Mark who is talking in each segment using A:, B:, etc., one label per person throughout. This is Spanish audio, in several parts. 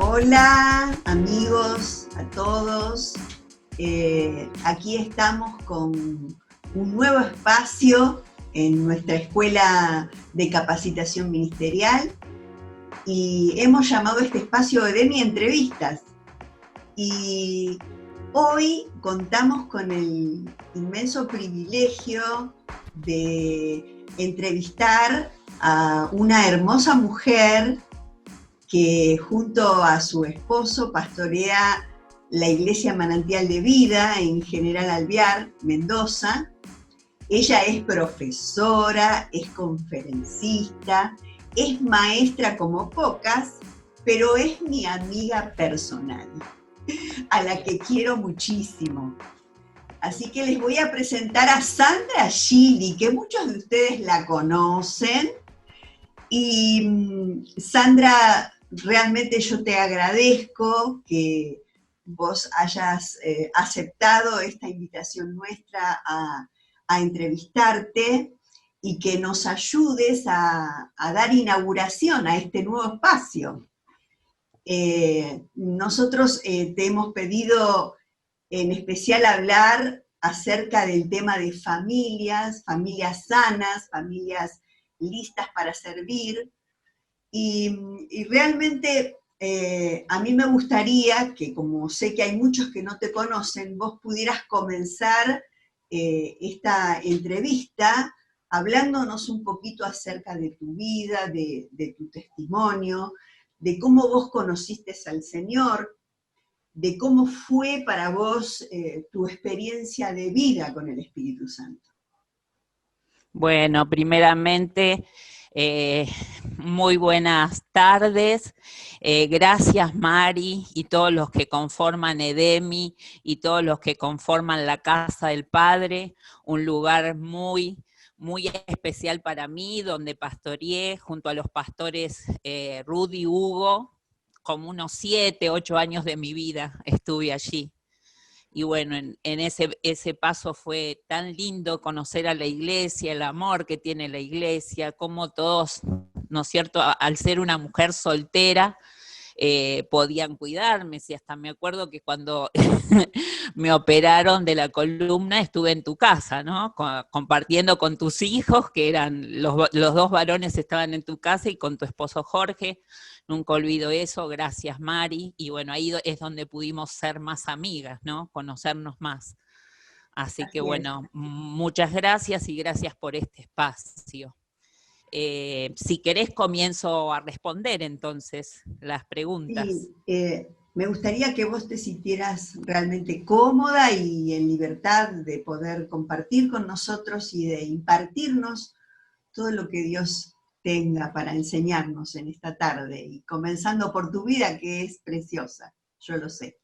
A: Hola amigos, a todos. Aquí estamos con un nuevo espacio en nuestra Escuela de Capacitación Ministerial y hemos llamado este espacio Edemi Entrevistas. Y hoy contamos con el inmenso privilegio de entrevistar a una hermosa mujer que junto a su esposo pastorea la Iglesia Manantial de Vida en General Alvear, Mendoza. Ella es profesora, es conferencista, es maestra como pocas, pero es mi amiga personal, a la que quiero muchísimo. Así que les voy a presentar a Sandra Gili, que muchos de ustedes la conocen. Y Sandra, realmente yo te agradezco que vos hayas aceptado esta invitación nuestra a entrevistarte y que nos ayudes a dar inauguración a este nuevo espacio. Nosotros te hemos pedido en especial hablar acerca del tema de familias, familias sanas, familias listas para servir, y realmente a mí me gustaría que, como sé que hay muchos que no te conocen, vos pudieras comenzar esta entrevista hablándonos un poquito acerca de tu vida, de tu testimonio, de cómo vos conociste al Señor, de cómo fue para vos tu experiencia de vida con el Espíritu Santo.
B: Bueno, primeramente, muy buenas tardes. Gracias, Mari, y todos los que conforman Edemi, y todos los que conforman la Casa del Padre, un lugar muy, muy especial para mí, donde pastoreé junto a los pastores Rudy y Hugo, como unos 7, 8 años de mi vida estuve allí. Y bueno, en ese paso fue tan lindo conocer a la iglesia, el amor que tiene la iglesia, cómo todos, ¿no es cierto?, al ser una mujer soltera, podían cuidarme. Si hasta me acuerdo que cuando me operaron de la columna estuve en tu casa, ¿no? Compartiendo con tus hijos, que eran los dos varones estaban en tu casa, y con tu esposo Jorge. Nunca olvido eso, gracias Mari, y bueno, ahí es donde pudimos ser más amigas, ¿no? Conocernos más. Así que bueno, muchas gracias y gracias por este espacio. Si querés comienzo a responder entonces las preguntas.
A: Sí, me gustaría que vos te sintieras realmente cómoda y en libertad de poder compartir con nosotros y de impartirnos todo lo que Dios tenga para enseñarnos en esta tarde, y comenzando por tu vida, que es preciosa, yo lo sé.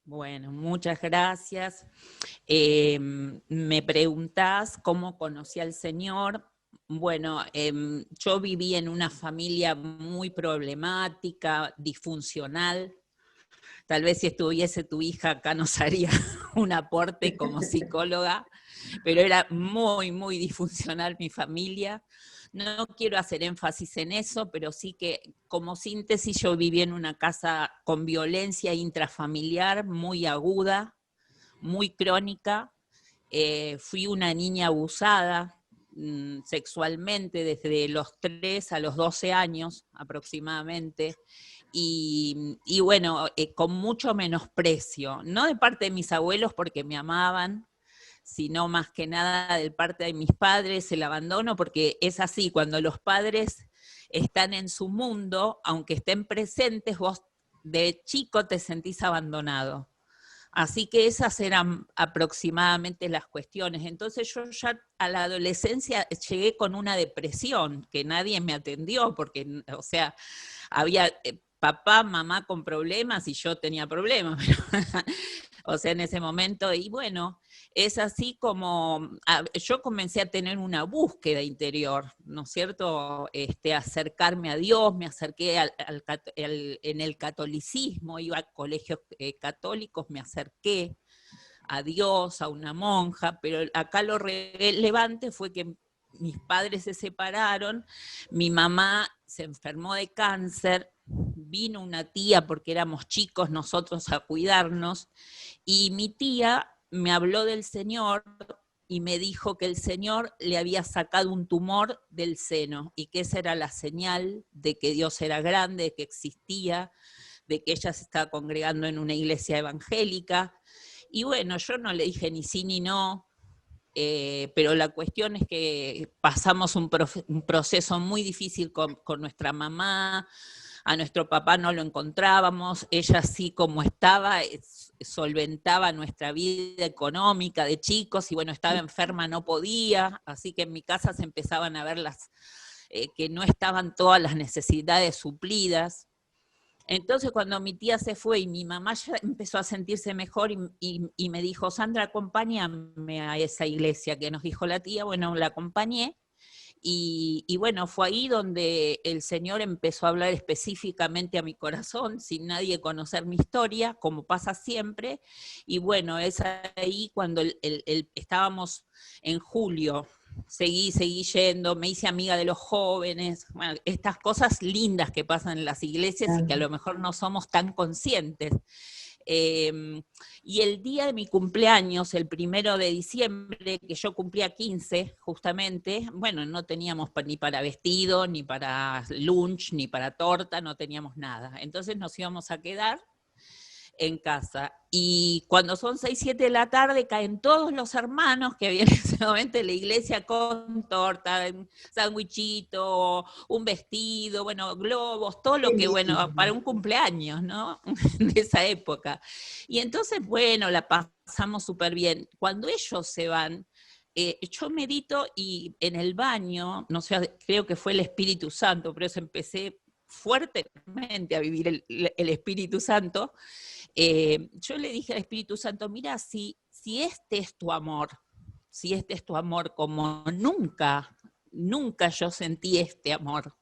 B: Bueno, muchas gracias. Me preguntás cómo conocí al Señor. Bueno, yo viví en una familia muy problemática, disfuncional. Tal vez si estuviese tu hija acá nos haría un aporte como psicóloga, pero era muy, muy disfuncional mi familia. No quiero hacer énfasis en eso, pero sí que como síntesis yo viví en una casa con violencia intrafamiliar muy aguda, muy crónica. Fui una niña abusada sexualmente desde los 3 a los 12 años aproximadamente. Y bueno, con mucho menosprecio, no de parte de mis abuelos porque me amaban, sino más que nada de parte de mis padres, el abandono, porque es así, cuando los padres están en su mundo, aunque estén presentes, vos de chico te sentís abandonado. Así que esas eran aproximadamente las cuestiones. Entonces yo ya a la adolescencia llegué con una depresión que nadie me atendió, porque, o sea, había papá, mamá con problemas y yo tenía problemas, o sea, en ese momento. Y bueno, es así como yo comencé a tener una búsqueda interior, ¿no es cierto? Acercarme a Dios, me acerqué en el catolicismo, iba a colegios católicos, me acerqué a Dios, a una monja, pero acá lo relevante fue que mis padres se separaron, mi mamá se enfermó de cáncer, vino una tía, porque éramos chicos nosotros, a cuidarnos, y mi tía me habló del Señor y me dijo que el Señor le había sacado un tumor del seno y que esa era la señal de que Dios era grande, de que existía, de que ella se estaba congregando en una iglesia evangélica. Y bueno, yo no le dije ni sí ni no, pero la cuestión es que pasamos un proceso muy difícil con nuestra mamá. A nuestro papá no lo encontrábamos, ella sí como estaba, solventaba nuestra vida económica de chicos, y bueno, estaba enferma, no podía, así que en mi casa se empezaban a ver que no estaban todas las necesidades suplidas. Entonces cuando mi tía se fue y mi mamá ya empezó a sentirse mejor y me dijo, Sandra, acompáñame a esa iglesia que nos dijo la tía. Bueno, la acompañé. Y bueno, fue ahí donde el Señor empezó a hablar específicamente a mi corazón, sin nadie conocer mi historia, como pasa siempre. Y bueno, es ahí cuando estábamos en julio, seguí yendo, me hice amiga de los jóvenes, bueno, estas cosas lindas que pasan en las iglesias y que a lo mejor no somos tan conscientes. Y el día de mi cumpleaños, el 1 de diciembre, que yo cumplía 15 justamente, bueno, no teníamos ni para vestido, ni para lunch, ni para torta, no teníamos nada. Entonces nos íbamos a quedar en casa. Y cuando son 6, 7 de la tarde, caen todos los hermanos que habían en ese momento en la iglesia con torta, un sándwichito, un vestido, bueno, globos, todo lo que, bueno, para un cumpleaños, ¿no? De esa época. Y entonces, bueno, la pasamos súper bien. Cuando ellos se van, yo medito y en el baño, no sé, creo que fue el Espíritu Santo, por eso empecé fuertemente a vivir el Espíritu Santo. Yo le dije al Espíritu Santo, mira, si este es tu amor, si este es tu amor como nunca yo sentí este amor,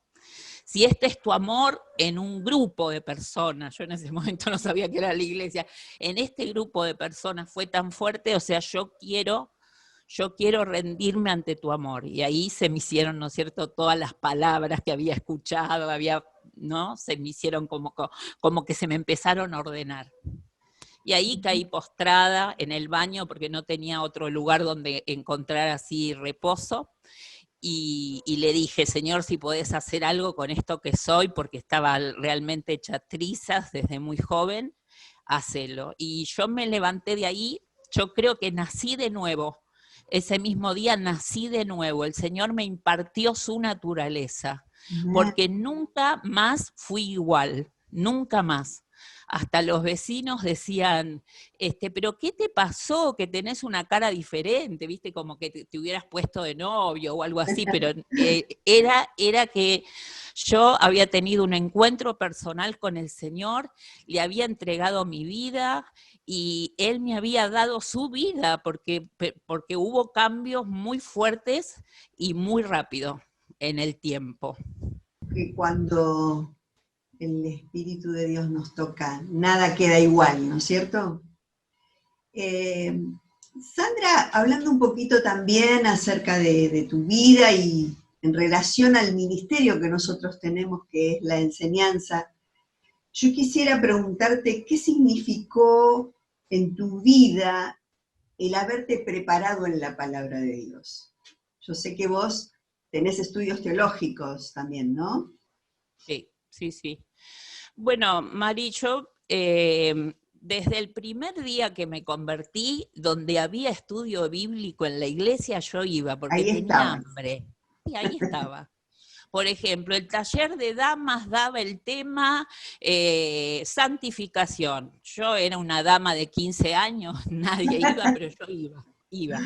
B: si este es tu amor en un grupo de personas, yo en ese momento no sabía que era la iglesia, en este grupo de personas fue tan fuerte, o sea, yo quiero rendirme ante tu amor. Y ahí se me hicieron, ¿no es cierto?, todas las palabras que había escuchado, ¿no? Se me hicieron como que se me empezaron a ordenar. Y ahí caí postrada en el baño porque no tenía otro lugar donde encontrar así reposo. Y le dije, Señor, si podés hacer algo con esto que soy, porque estaba realmente hecha trizas desde muy joven, hacelo. Y yo me levanté de ahí, yo creo que nací de nuevo. Ese mismo día nací de nuevo, el Señor me impartió su naturaleza, porque nunca más fui igual, nunca más. Hasta los vecinos decían, pero ¿qué te pasó? Que tenés una cara diferente, viste, como que te hubieras puesto de novio o algo así, pero era que yo había tenido un encuentro personal con el Señor, le había entregado mi vida, y Él me había dado su vida, porque hubo cambios muy fuertes y muy rápido en el tiempo.
A: Que cuando el Espíritu de Dios nos toca, nada queda igual, ¿no es cierto? Sandra, hablando un poquito también acerca de tu vida y en relación al ministerio que nosotros tenemos, que es la enseñanza, yo quisiera preguntarte qué significó en tu vida el haberte preparado en la palabra de Dios. Yo sé que vos tenés estudios teológicos también, ¿no?
B: Sí. Bueno, Mari, yo desde el primer día que me convertí, donde había estudio bíblico en la iglesia, yo iba, porque tenía hambre. Y ahí estaba. Por ejemplo, el taller de damas daba el tema santificación. Yo era una dama de 15 años, nadie iba, pero yo iba.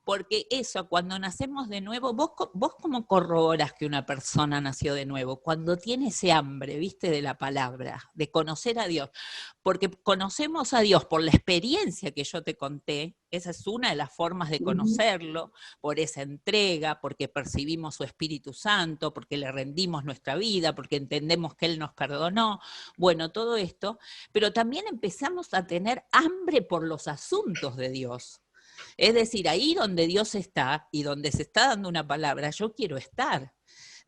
B: Porque eso, cuando nacemos de nuevo, vos cómo corroboras que una persona nació de nuevo, cuando tiene ese hambre, viste, de la palabra, de conocer a Dios, porque conocemos a Dios por la experiencia que yo te conté, esa es una de las formas de conocerlo, por esa entrega, porque percibimos su Espíritu Santo, porque le rendimos nuestra vida, porque entendemos que Él nos perdonó, bueno, todo esto, pero también empezamos a tener hambre por los asuntos de Dios. Es decir, ahí donde Dios está y donde se está dando una palabra, yo quiero estar.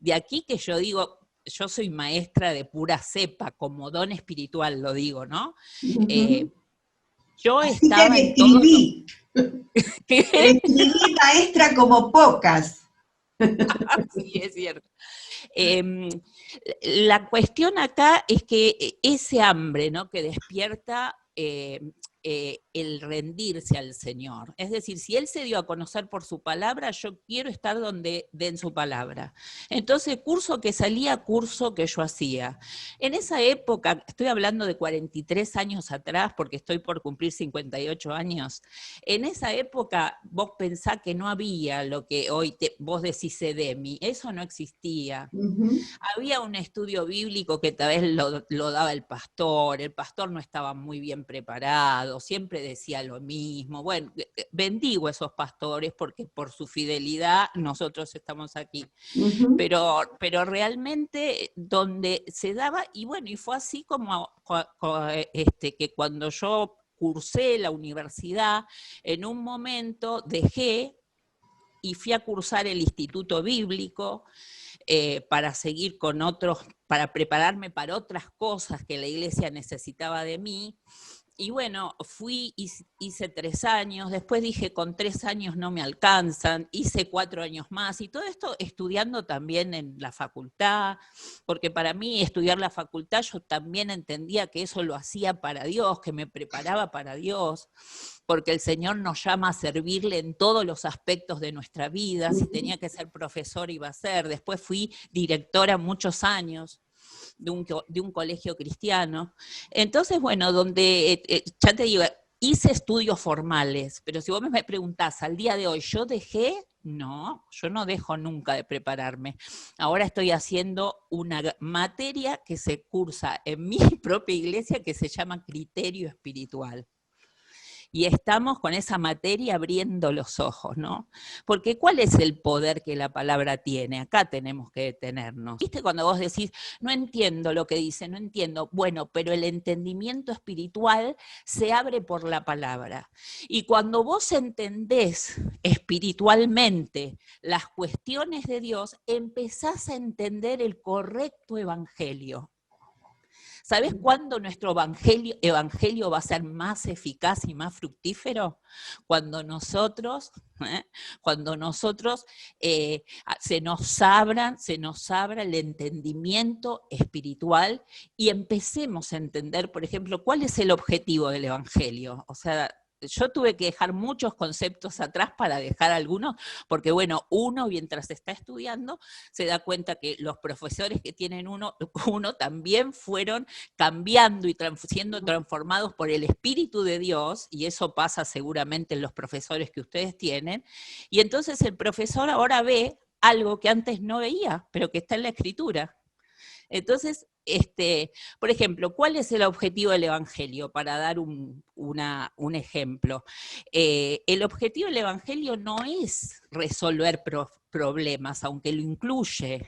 B: De aquí que yo digo, yo soy maestra de pura cepa, como don espiritual lo digo, ¿no?
A: Ujú.
B: Yo
A: Así te
B: estaba en todos los...
A: describí, te describí maestra como pocas.
B: Sí, es cierto. Eh, la cuestión acá es que ese hambre, ¿no?, que despierta el rendirse al Señor. Es decir, si Él se dio a conocer por su palabra, yo quiero estar donde den su palabra. Entonces, curso que salía, curso que yo hacía. En esa época, estoy hablando de 43 años atrás, porque estoy por cumplir 58 años, en esa época vos pensás que no había lo que hoy vos decís EDEMI, eso no existía.
A: Ujú.
B: Había un estudio bíblico que tal vez lo daba el pastor no estaba muy bien preparado, siempre decía lo mismo. Bueno, bendigo a esos pastores porque por su fidelidad nosotros estamos aquí.
A: Ujú.
B: Pero realmente donde se daba, y bueno, y fue así como que cuando yo cursé la universidad, en un momento dejé y fui a cursar el Instituto Bíblico, para seguir con otros, para prepararme para otras cosas que la iglesia necesitaba de mí. Y bueno, fui, hice 3 años, después dije con 3 años no me alcanzan, hice 4 años más, y todo esto estudiando también en la facultad, porque para mí estudiar la facultad yo también entendía que eso lo hacía para Dios, que me preparaba para Dios, porque el Señor nos llama a servirle en todos los aspectos de nuestra vida. Si tenía que ser profesor iba a ser. Después fui directora muchos años de un colegio cristiano. Entonces, bueno, donde, ya te digo, hice estudios formales, pero si vos me preguntás al día de hoy, ¿yo dejé? No, yo no dejo nunca de prepararme. Ahora estoy haciendo una materia que se cursa en mi propia iglesia que se llama criterio espiritual. Y estamos con esa materia abriendo los ojos, ¿no? Porque ¿cuál es el poder que la palabra tiene? Acá tenemos que detenernos. ¿Viste cuando vos decís, no entiendo lo que dice, no entiendo? Bueno, pero el entendimiento espiritual se abre por la palabra. Y cuando vos entendés espiritualmente las cuestiones de Dios, empezás a entender el correcto evangelio. ¿Sabés cuándo nuestro evangelio va a ser más eficaz y más fructífero? Cuando nosotros, ¿eh? Cuando nosotros se nos abra el entendimiento espiritual y empecemos a entender, por ejemplo, cuál es el objetivo del evangelio. O sea, yo tuve que dejar muchos conceptos atrás para dejar algunos, porque bueno, uno mientras está estudiando se da cuenta que los profesores que tienen uno también fueron cambiando y siendo transformados por el Espíritu de Dios, y eso pasa seguramente en los profesores que ustedes tienen, y entonces el profesor ahora ve algo que antes no veía, pero que está en la Escritura. Entonces, por ejemplo, ¿cuál es el objetivo del Evangelio? Para dar un ejemplo. El objetivo del Evangelio no es resolver problemas, aunque lo incluye.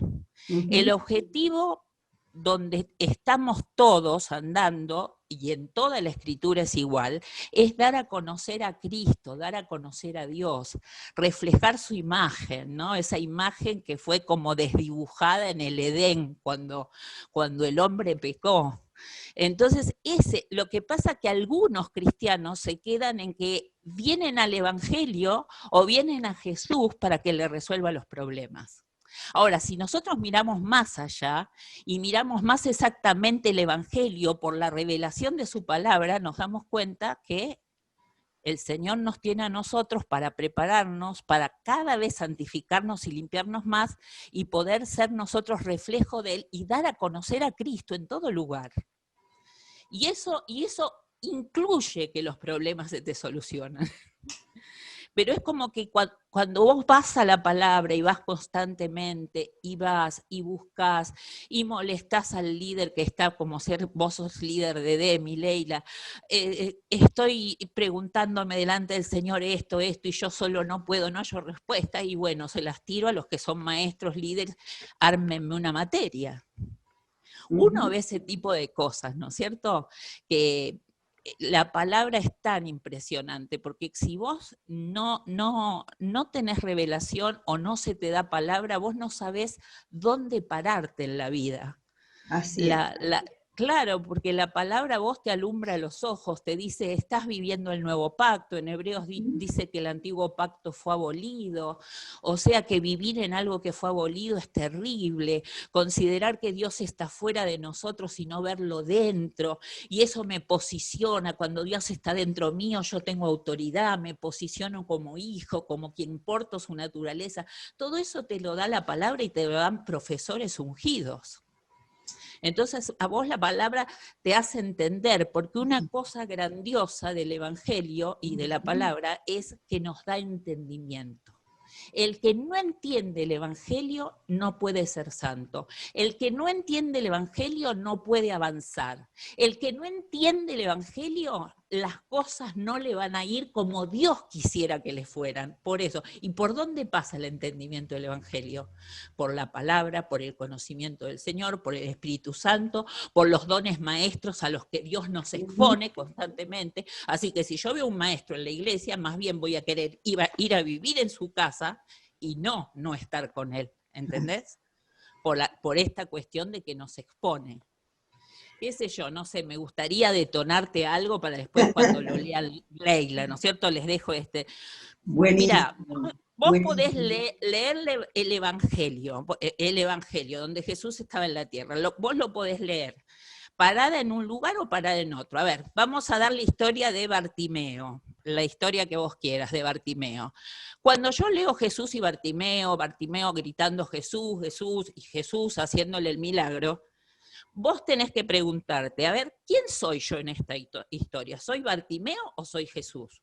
B: El
A: Ujú.
B: objetivo donde estamos todos andando, y en toda la Escritura es igual, es dar a conocer a Cristo, dar a conocer a Dios, reflejar su imagen, ¿no? Esa imagen que fue como desdibujada en el Edén cuando el hombre pecó. Entonces, lo que pasa que algunos cristianos se quedan en que vienen al Evangelio o vienen a Jesús para que le resuelva los problemas. Ahora, si nosotros miramos más allá y miramos más exactamente el Evangelio por la revelación de su palabra, nos damos cuenta que el Señor nos tiene a nosotros para prepararnos, para cada vez santificarnos y limpiarnos más y poder ser nosotros reflejo de Él y dar a conocer a Cristo en todo lugar. Y eso incluye que los problemas se te solucionan. Pero es como que cuando vos vas a la palabra y vas constantemente y vas y buscas y molestás al líder que está como ser, vos sos líder de Demi, Leila, estoy preguntándome delante del Señor esto, y yo solo no puedo, no hallo respuesta, y bueno, se las tiro a los que son maestros, líderes, ármenme una materia. Uno
A: Ujú.
B: ve ese tipo de cosas, ¿no es cierto? Que la palabra es tan impresionante, porque si vos no tenés revelación o no se te da palabra, vos no sabés dónde pararte en la vida.
A: Así es.
B: Claro, porque la palabra vos te alumbra los ojos, te dice, estás viviendo el nuevo pacto, en Hebreos dice que el antiguo pacto fue abolido, o sea que vivir en algo que fue abolido es terrible, considerar que Dios está fuera de nosotros y no verlo dentro, y eso me posiciona, cuando Dios está dentro mío yo tengo autoridad, me posiciono como hijo, como quien porto su naturaleza, todo eso te lo da la palabra y te lo dan profesores ungidos. Entonces, a vos la palabra te hace entender, porque una cosa grandiosa del Evangelio y de la palabra es que nos da entendimiento. El que no entiende el Evangelio no puede ser santo. El que no entiende el Evangelio no puede avanzar. El que no entiende el Evangelio, las cosas no le van a ir como Dios quisiera que le fueran. Por eso. ¿Y por dónde pasa el entendimiento del Evangelio? Por la palabra, por el conocimiento del Señor, por el Espíritu Santo, por los dones maestros a los que Dios nos expone constantemente. Así que si yo veo un maestro en la iglesia, más bien voy a querer ir a vivir en su casa y no estar con él, ¿entendés? Por esta cuestión de que nos expone. Qué sé yo, no sé, me gustaría detonarte algo para después cuando lo lea Leila, ¿no es cierto? Les dejo
A: Buenísimo.
B: Mira, vos podés leer el Evangelio, donde Jesús estaba en la tierra, vos lo podés leer, parada en un lugar o parada en otro. A ver, vamos a dar la historia de Bartimeo, la historia que vos quieras de Bartimeo. Cuando yo leo Jesús y Bartimeo gritando Jesús, Jesús, y Jesús haciéndole el milagro, vos tenés que preguntarte, a ver, ¿quién soy yo en esta historia? ¿Soy Bartimeo o soy Jesús?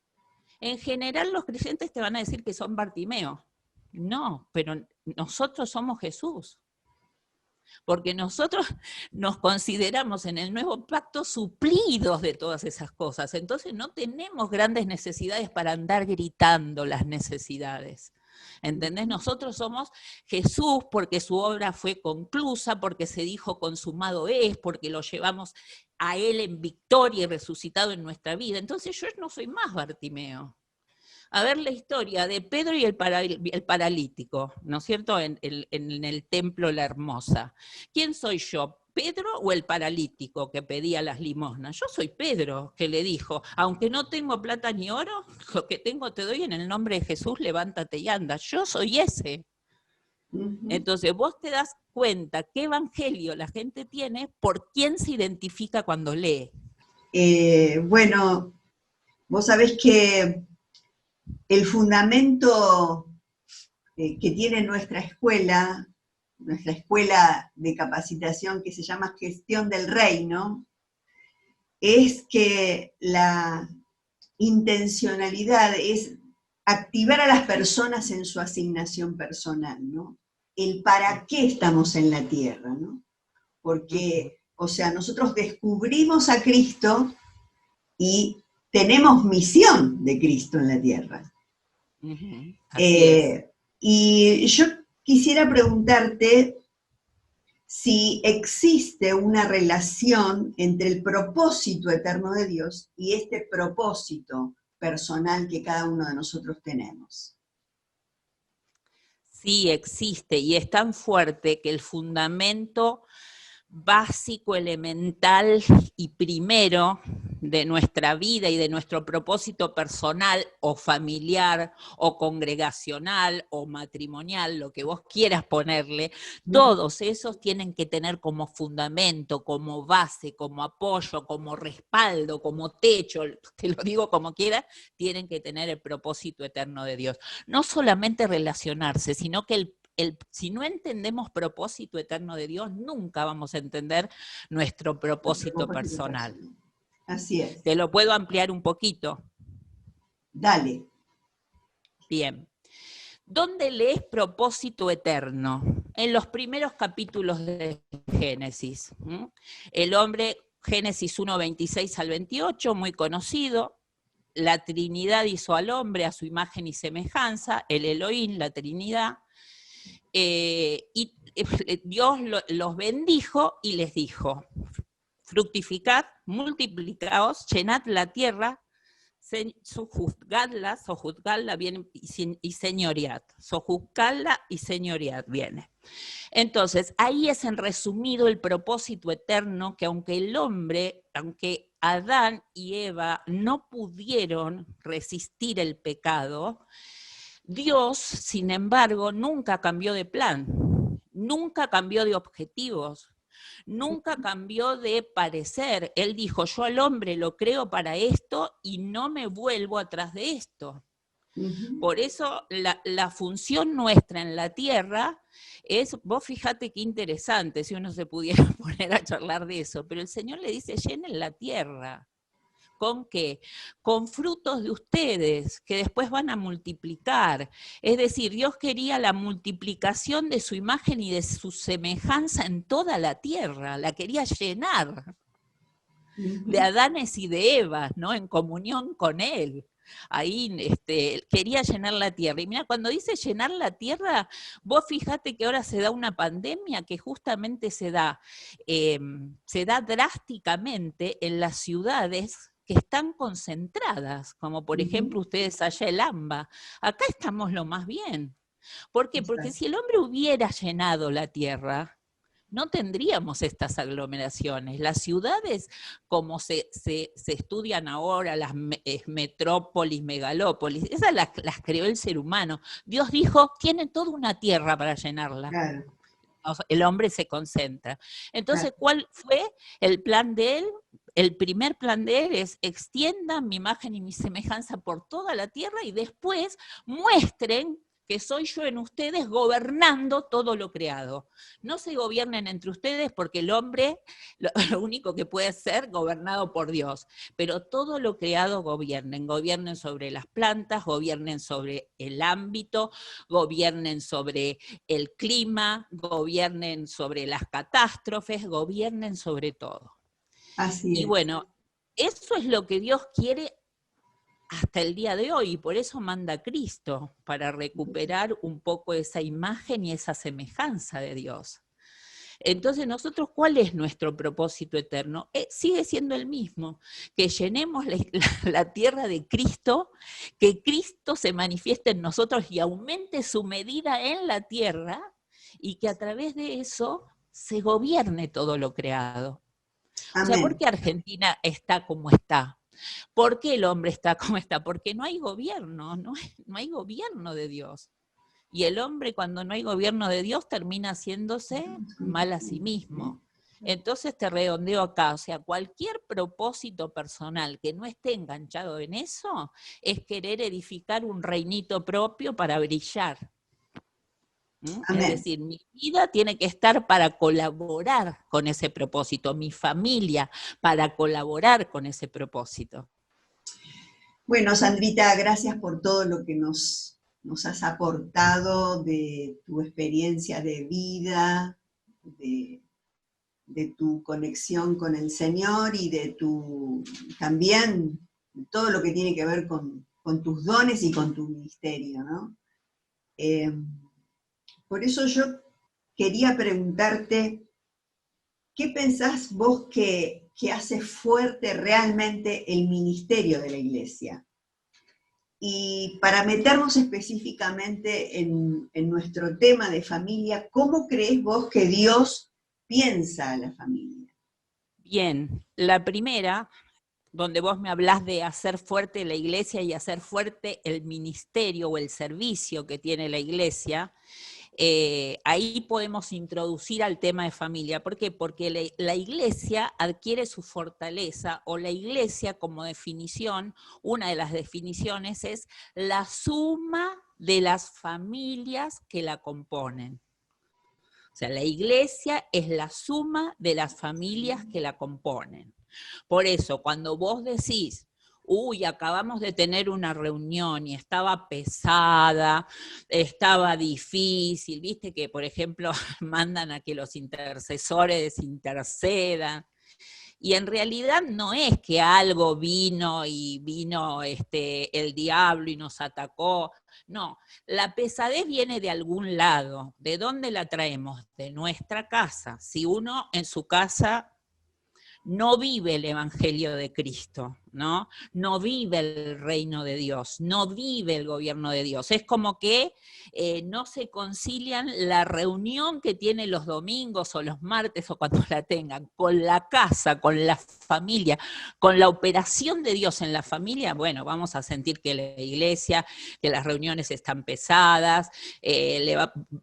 B: En general los creyentes te van a decir que son Bartimeo. No, pero nosotros somos Jesús. Porque nosotros nos consideramos en el nuevo pacto suplidos de todas esas cosas. Entonces no tenemos grandes necesidades para andar gritando las necesidades. ¿Entendés? Nosotros somos Jesús porque su obra fue conclusa, porque se dijo consumado es, porque lo llevamos a Él en victoria y resucitado en nuestra vida. Entonces yo no soy más Bartimeo. A ver la historia de Pedro y el paralítico, ¿no es cierto? En el templo La Hermosa. ¿Quién soy yo? ¿Pedro o el paralítico que pedía las limosnas? Yo soy Pedro, que le dijo, aunque no tengo plata ni oro, lo que tengo te doy en el nombre de Jesús, levántate y anda. Yo soy ese. Entonces vos te das cuenta qué evangelio la gente tiene por quién se identifica cuando lee.
A: Bueno, vos sabés que el fundamento que tiene nuestra escuela de capacitación que se llama Gestión del Reino, es que la intencionalidad es activar a las personas en su asignación personal, ¿no? El para qué estamos en la tierra, ¿no? Porque, o sea, nosotros descubrimos a Cristo y tenemos misión de Cristo en la tierra. Y yo quisiera preguntarte si existe una relación entre el propósito eterno de Dios y este propósito personal que cada uno de nosotros tenemos.
B: Sí, existe, y es tan fuerte que el fundamento básico, elemental y primero de nuestra vida y de nuestro propósito personal o familiar o congregacional o matrimonial, lo que vos quieras ponerle, todos esos tienen que tener como fundamento, como base, como apoyo, como respaldo, como techo, te lo digo como quieras, tienen que tener el propósito eterno de Dios. No solamente relacionarse, sino que si no entendemos propósito eterno de Dios, nunca vamos a entender nuestro propósito personal.
A: Así es.
B: ¿Te lo puedo ampliar un poquito?
A: Dale.
B: Bien. ¿Dónde lees propósito eterno? En los primeros capítulos de Génesis. El hombre, Génesis 1, 26 al 28, muy conocido. La Trinidad hizo al hombre a su imagen y semejanza, el Elohim, la Trinidad. Y Dios los bendijo y les dijo, fructificad, multiplicaos, llenad la tierra, sojuzgadla viene y señoread, sojuzgadla y señoread viene. Entonces, ahí es en resumido el propósito eterno que aunque Adán y Eva no pudieron resistir el pecado, Dios, sin embargo, nunca cambió de plan, nunca cambió de objetivos, nunca cambió de parecer. Él dijo, yo al hombre lo creo para esto y no me vuelvo atrás de esto. Por eso la función nuestra en la tierra es, vos fíjate qué interesante si uno se pudiera poner a charlar de eso, pero el Señor le dice, llenen la tierra. ¿Con qué? Con frutos de ustedes, que después van a multiplicar. Es decir, Dios quería la multiplicación de su imagen y de su semejanza en toda la tierra, la quería llenar de Adanes y de Evas, ¿no? En comunión con Él. Ahí quería llenar la tierra. Y mira, cuando dice llenar la tierra, vos fíjate que ahora se da una pandemia que justamente se da drásticamente en las ciudades que están concentradas, como por ejemplo ustedes allá el AMBA. Acá estamos lo más bien. ¿Por qué? Porque si el hombre hubiera llenado la tierra, no tendríamos estas aglomeraciones. Las ciudades, como se estudian ahora, las metrópolis, megalópolis, esas las creó el ser humano. Dios dijo, tienen toda una tierra para llenarla.
A: Claro.
B: El hombre se concentra. Entonces, ¿cuál fue el plan de él? El primer plan de él es extiendan mi imagen y mi semejanza por toda la tierra y después muestren que soy yo en ustedes gobernando todo lo creado. No se gobiernen entre ustedes porque el hombre lo único que puede ser gobernado por Dios, pero todo lo creado gobiernen sobre las plantas, gobiernen sobre el ámbito, gobiernen sobre el clima, gobiernen sobre las catástrofes, gobiernen sobre todo.
A: Así es.
B: Y bueno, eso es lo que Dios quiere hasta el día de hoy, y por eso manda a Cristo, para recuperar un poco esa imagen y esa semejanza de Dios. Entonces nosotros, ¿cuál es nuestro propósito eterno? Sigue siendo el mismo, que llenemos la tierra de Cristo, que Cristo se manifieste en nosotros y aumente su medida en la tierra, y que a través de eso se gobierne todo lo creado.
A: Amén.
B: O sea, ¿por qué Argentina está como está? ¿Por qué el hombre está como está? Porque no hay gobierno, no hay gobierno de Dios. Y el hombre, cuando no hay gobierno de Dios, termina haciéndose mal a sí mismo. Entonces te redondeo acá, o sea, cualquier propósito personal que no esté enganchado en eso, es querer edificar un reinito propio para brillar.
A: Amén.
B: Es decir, mi vida tiene que estar para colaborar con ese propósito, mi familia para colaborar con ese propósito.
A: Bueno, Sandrita, gracias por todo lo que nos has aportado de tu experiencia de vida, de tu conexión con el Señor y de también todo lo que tiene que ver con tus dones y con tu ministerio, ¿no? Por eso yo quería preguntarte, ¿qué pensás vos que hace fuerte realmente el ministerio de la Iglesia? Y para meternos específicamente en nuestro tema de familia, ¿cómo crees vos que Dios piensa a la familia?
B: Bien, la primera, donde vos me hablás de hacer fuerte la Iglesia y hacer fuerte el ministerio o el servicio que tiene la Iglesia, ahí podemos introducir al tema de familia. ¿Por qué? Porque la Iglesia adquiere su fortaleza, o la Iglesia como definición, una de las definiciones es la suma de las familias que la componen. O sea, la Iglesia es la suma de las familias que la componen. Por eso, cuando vos decís, uy, acabamos de tener una reunión y estaba pesada, estaba difícil, viste que, por ejemplo, mandan a que los intercesores intercedan, y en realidad no es que algo vino el diablo y nos atacó, no, la pesadez viene de algún lado. ¿De dónde la traemos? De nuestra casa. Si uno en su casa no vive el Evangelio de Cristo, ¿no? No vive el reino de Dios, no vive el gobierno de Dios. Es como que no se concilian la reunión que tiene los domingos o los martes o cuando la tengan, con la casa, con la familia, con la operación de Dios en la familia. Bueno, vamos a sentir que la iglesia, que las reuniones están pesadas,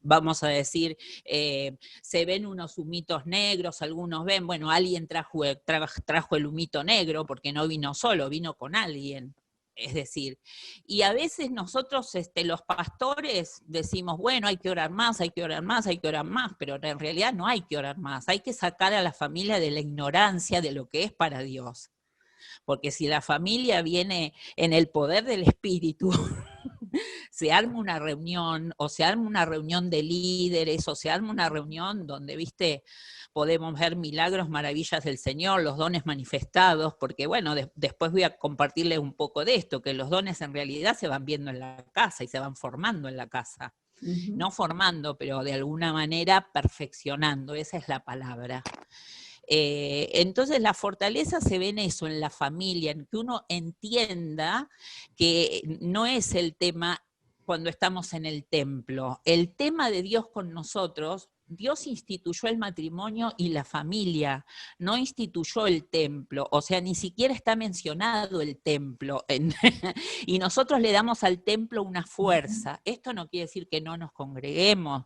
B: vamos a decir, se ven unos humitos negros, algunos ven, bueno, alguien trajo el humito negro porque no vino solo, vino con alguien. Es decir, y a veces nosotros, los pastores, decimos, bueno, hay que orar más, hay que orar más, hay que orar más, pero en realidad no hay que orar más, hay que sacar a la familia de la ignorancia de lo que es para Dios. Porque si la familia viene en el poder del Espíritu, se arma una reunión, o se arma una reunión de líderes, o se arma una reunión donde, viste, podemos ver milagros, maravillas del Señor, los dones manifestados, porque bueno, después voy a compartirles un poco de esto, que los dones en realidad se van viendo en la casa y se van formando en la casa. No formando, pero de alguna manera perfeccionando, esa es la palabra. Entonces la fortaleza se ve en eso, en la familia, en que uno entienda que no es el tema cuando estamos en el templo. El tema de Dios con nosotros, Dios instituyó el matrimonio y la familia, no instituyó el templo, o sea, ni siquiera está mencionado el templo, y nosotros le damos al templo una fuerza. Esto no quiere decir que no nos congreguemos,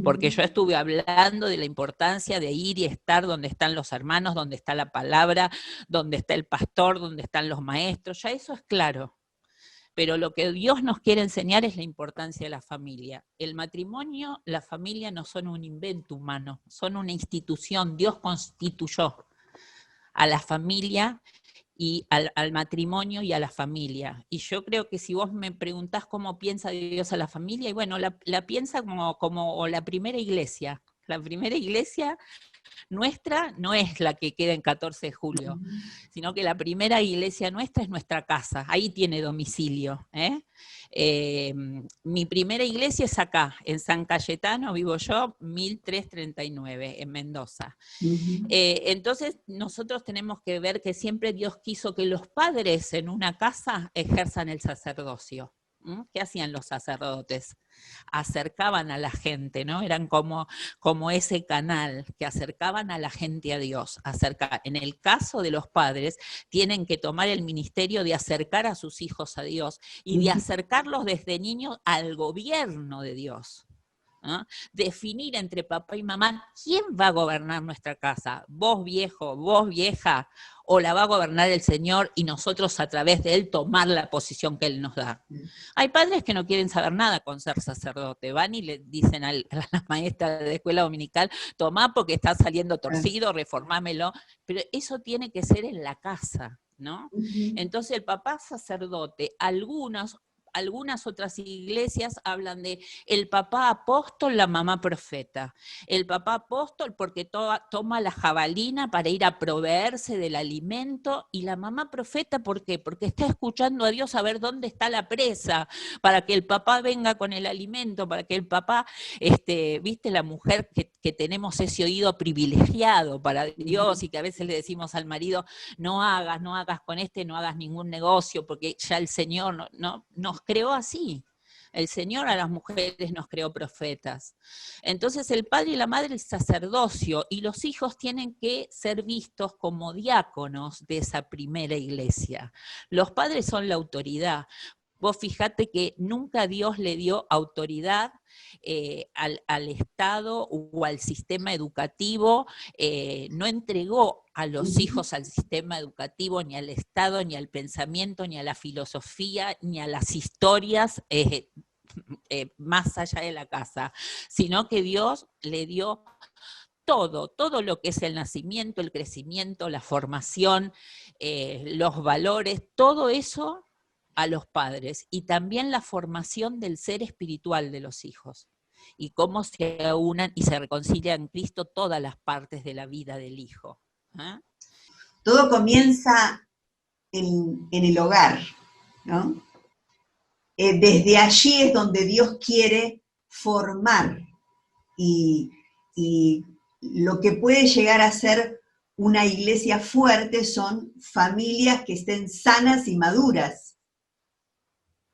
B: porque yo estuve hablando de la importancia de ir y estar donde están los hermanos, donde está la palabra, donde está el pastor, donde están los maestros, ya eso es claro. Pero lo que Dios nos quiere enseñar es la importancia de la familia. El matrimonio, la familia no son un invento humano, son una institución. Dios constituyó a la familia y al matrimonio y a la familia. Y yo creo que si vos me preguntás cómo piensa Dios a la familia, y bueno, la piensa como la primera iglesia. La primera iglesia nuestra no es la que queda en 14 de julio, sino que la primera iglesia nuestra es nuestra casa, ahí tiene domicilio. Mi primera iglesia es acá, en San Cayetano, vivo yo, 1339, en Mendoza. Entonces nosotros tenemos que ver que siempre Dios quiso que los padres en una casa ejerzan el sacerdocio. ¿Qué hacían los sacerdotes? Acercaban a la gente, ¿no? Eran como ese canal que acercaban a la gente a Dios. En el caso de los padres, tienen que tomar el ministerio de acercar a sus hijos a Dios y de acercarlos desde niños al gobierno de Dios. ¿no? Definir entre papá y mamá quién va a gobernar nuestra casa, vos viejo, vos vieja, o la va a gobernar el Señor y nosotros a través de Él tomar la posición que Él nos da. Hay padres que no quieren saber nada con ser sacerdote, van y le dicen a la maestra de escuela dominical, tomá porque está saliendo torcido, reformámelo, pero eso tiene que ser en la casa, ¿no? Entonces el papá sacerdote, algunas otras iglesias hablan de el papá apóstol, la mamá profeta. El papá apóstol porque toma la jabalina para ir a proveerse del alimento, y la mamá profeta, ¿por qué? Porque está escuchando a Dios a ver dónde está la presa, para que el papá venga con el alimento, para que el papá, viste la mujer que tenemos ese oído privilegiado para Dios, y que a veces le decimos al marido, no hagas con no hagas ningún negocio, porque ya el Señor nos creó así. El Señor a las mujeres nos creó profetas. Entonces el padre y la madre, el sacerdocio, y los hijos tienen que ser vistos como diáconos de esa primera iglesia. Los padres son la autoridad. Vos fijate que nunca Dios le dio autoridad al Estado o al sistema educativo, no entregó a los hijos al sistema educativo, ni al Estado, ni al pensamiento, ni a la filosofía, ni a las historias más allá de la casa, sino que Dios le dio todo lo que es el nacimiento, el crecimiento, la formación, los valores, todo eso a los padres, y también la formación del ser espiritual de los hijos, y cómo se aunan y se reconcilian en Cristo todas las partes de la vida del hijo.
A: Todo comienza en el hogar, ¿no? Desde allí es donde Dios quiere formar, y lo que puede llegar a ser una iglesia fuerte son familias que estén sanas y maduras.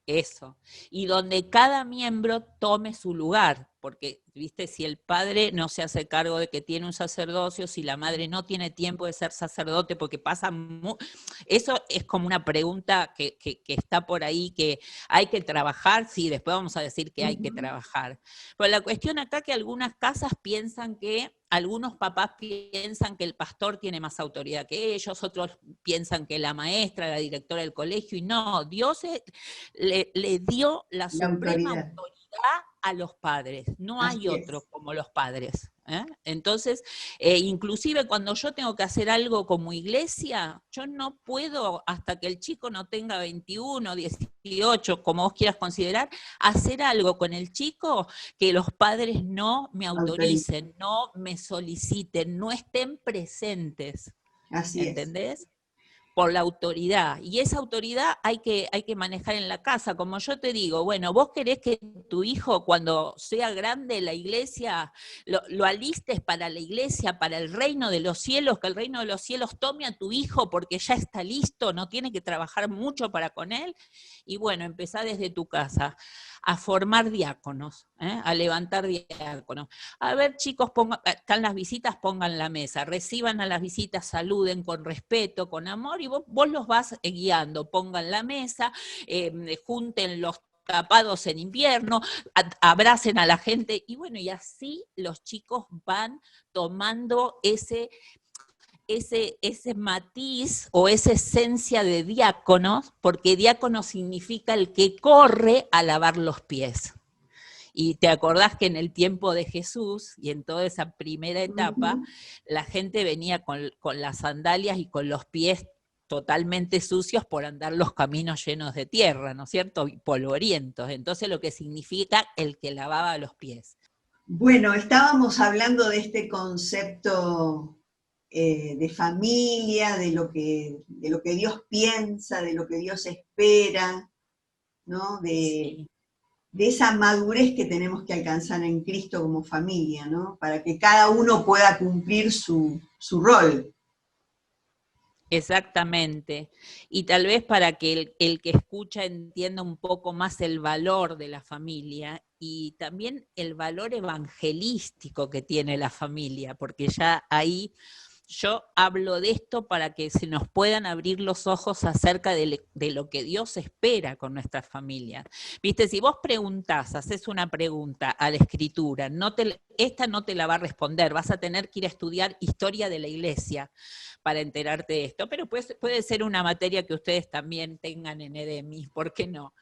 B: Eso. Y donde cada miembro tome su lugar, porque, viste, si el padre no se hace cargo de que tiene un sacerdocio, si la madre no tiene tiempo de ser sacerdote, porque pasa, eso es como una pregunta que está por ahí, que hay que trabajar, sí, después vamos a decir que hay que trabajar. Pero la cuestión acá que algunas casas piensan que, algunos papás piensan que el pastor tiene más autoridad que ellos, otros piensan que la maestra, la directora del colegio, y no, Dios le dio la
A: La
B: suprema
A: autoridad.
B: autoridad a los padres, no hay
A: Así
B: otro
A: es.
B: como los padres. Entonces, inclusive cuando yo tengo que hacer algo como iglesia, yo no puedo, hasta que el chico no tenga 21, 18, como vos quieras considerar, hacer algo con el chico que los padres no me
A: Autoridad.
B: autoricen, no me soliciten, no estén presentes.
A: Así es.
B: ¿Entendés? Por la autoridad. Y esa autoridad hay que manejar en la casa. Como yo te digo, bueno, vos querés que tu hijo cuando sea grande, la iglesia, lo alistes para la iglesia, para el reino de los cielos, que el reino de los cielos tome a tu hijo porque ya está listo, no tiene que trabajar mucho para con él. Y bueno, empezá desde tu casa a formar diáconos, a levantar diáconos. A ver, chicos, están las visitas, pongan la mesa, reciban a las visitas, saluden con respeto, con amor, y vos los vas guiando, pongan la mesa, junten los tapados en invierno, abracen a la gente, y bueno, y así los chicos van tomando ese matiz o esa esencia de diácono, porque diácono significa el que corre a lavar los pies. Y te acordás que en el tiempo de Jesús y en toda esa primera etapa, la gente venía con las sandalias y con los pies totalmente sucios por andar los caminos llenos de tierra, ¿no es cierto? Y polvorientos. Entonces lo que significa el que lavaba los pies.
A: Bueno, estábamos hablando de este concepto de familia, de lo que Dios piensa, de lo que Dios espera, ¿no?
B: Sí.
A: De esa madurez que tenemos que alcanzar en Cristo como familia, ¿no? Para que cada uno pueda cumplir su rol.
B: Exactamente. Y tal vez para que el que escucha entienda un poco más el valor de la familia y también el valor evangelístico que tiene la familia, porque ya ahí yo hablo de esto para que se nos puedan abrir los ojos acerca de lo que Dios espera con nuestras familias. Viste, si vos preguntás, haces una pregunta a la escritura, esta no te la va a responder, vas a tener que ir a estudiar historia de la iglesia para enterarte de esto, pero puede ser una materia que ustedes también tengan en EDEMI, ¿por qué no?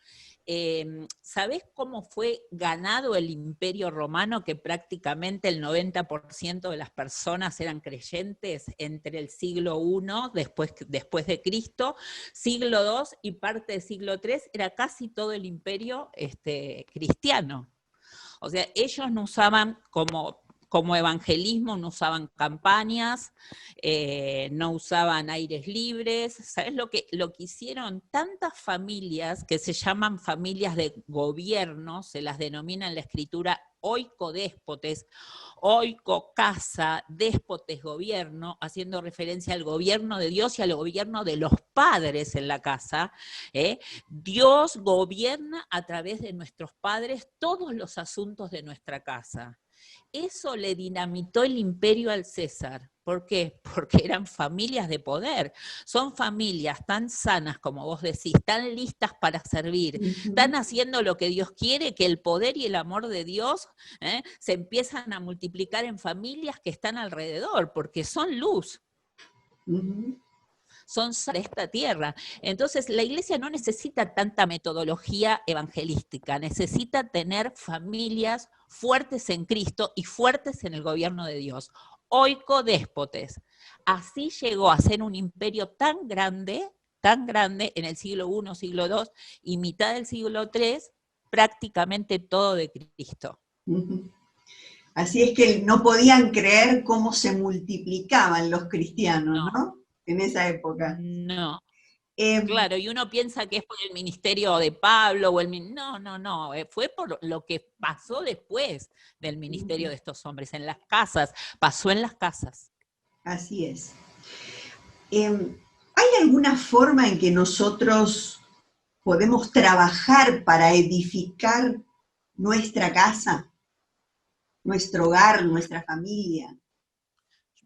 B: ¿Sabés cómo fue ganado el Imperio Romano, que prácticamente el 90% de las personas eran creyentes entre el siglo I, después de Cristo, siglo II y parte del siglo III, era casi todo el imperio cristiano? O sea, ellos no usaban como evangelismo, no usaban campañas, no usaban aires libres. ¿Sabes lo que hicieron? Tantas familias que se llaman familias de gobierno, se las denomina en la escritura oicodéspotes, oico casa, déspotes gobierno, haciendo referencia al gobierno de Dios y al gobierno de los padres en la casa. Dios gobierna a través de nuestros padres todos los asuntos de nuestra casa. Eso le dinamitó el imperio al César. ¿Por qué? Porque eran familias de poder. Son familias tan sanas, como vos decís, tan listas para servir, están haciendo lo que Dios quiere, que el poder y el amor de Dios se empiezan a multiplicar en familias que están alrededor, porque son luz. Son de esta tierra. Entonces, la iglesia no necesita tanta metodología evangelística, necesita tener familias fuertes en Cristo y fuertes en el gobierno de Dios. Oicodéspotes. Así llegó a ser un imperio tan grande en el siglo I, siglo II y mitad del siglo III, prácticamente todo de Cristo.
A: Así es que no podían creer cómo se multiplicaban los cristianos, ¿no? En esa época.
B: No. Claro, y uno piensa que es por el ministerio de Pablo o no, fue por lo que pasó después del ministerio de estos hombres, en las casas, pasó en las casas.
A: Así es. ¿Hay alguna forma en que nosotros podemos trabajar para edificar nuestra casa, nuestro hogar, nuestra familia?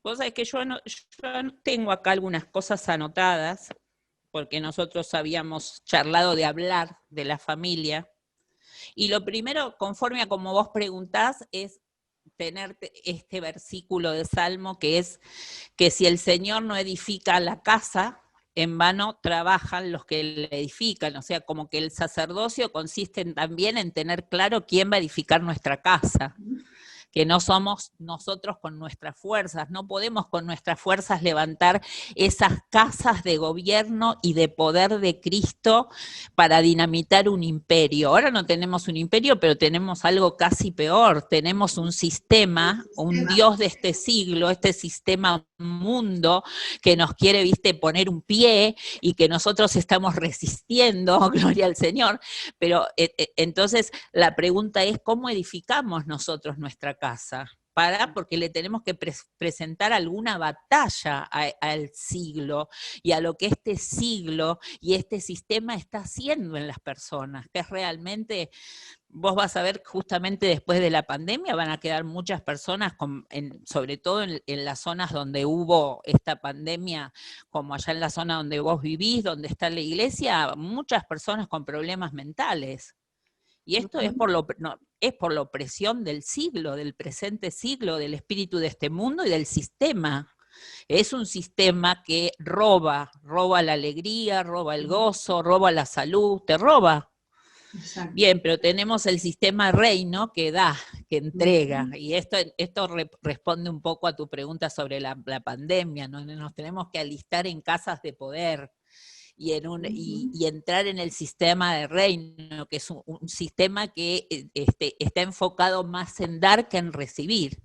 B: Vos sabés que tengo acá algunas cosas anotadas, porque nosotros habíamos charlado de hablar de la familia, y lo primero, conforme a como vos preguntás, es tener este versículo de Salmo que es que si el Señor no edifica la casa, en vano trabajan los que le edifican, o sea, como que el sacerdocio consiste también en tener claro quién va a edificar nuestra casa, que no somos nosotros con nuestras fuerzas, no podemos con nuestras fuerzas levantar esas casas de gobierno y de poder de Cristo para dinamitar un imperio. Ahora no tenemos un imperio, pero tenemos algo casi peor, tenemos un sistema, un Dios de este siglo, este sistema mundo que nos quiere, viste, poner un pie y que nosotros estamos resistiendo, gloria al Señor, pero entonces la pregunta es, ¿cómo edificamos nosotros nuestra casa? Porque le tenemos que presentar alguna batalla al siglo y a lo que este siglo y este sistema está haciendo en las personas, que es realmente, vos vas a ver justamente después de la pandemia van a quedar muchas personas, sobre todo en las zonas donde hubo esta pandemia, como allá en la zona donde vos vivís, donde está la iglesia, muchas personas con problemas mentales. Y esto es es por la opresión del siglo, del presente siglo, del espíritu de este mundo y del sistema. Es un sistema que roba la alegría, roba el gozo, roba la salud, te roba. Exacto. Bien, pero tenemos el sistema reino que da, que entrega, y esto responde un poco a tu pregunta sobre la pandemia, ¿no? Nos tenemos que alistar en casas de poder, y entrar en el sistema de reino, que es un sistema que está enfocado más en dar que en recibir.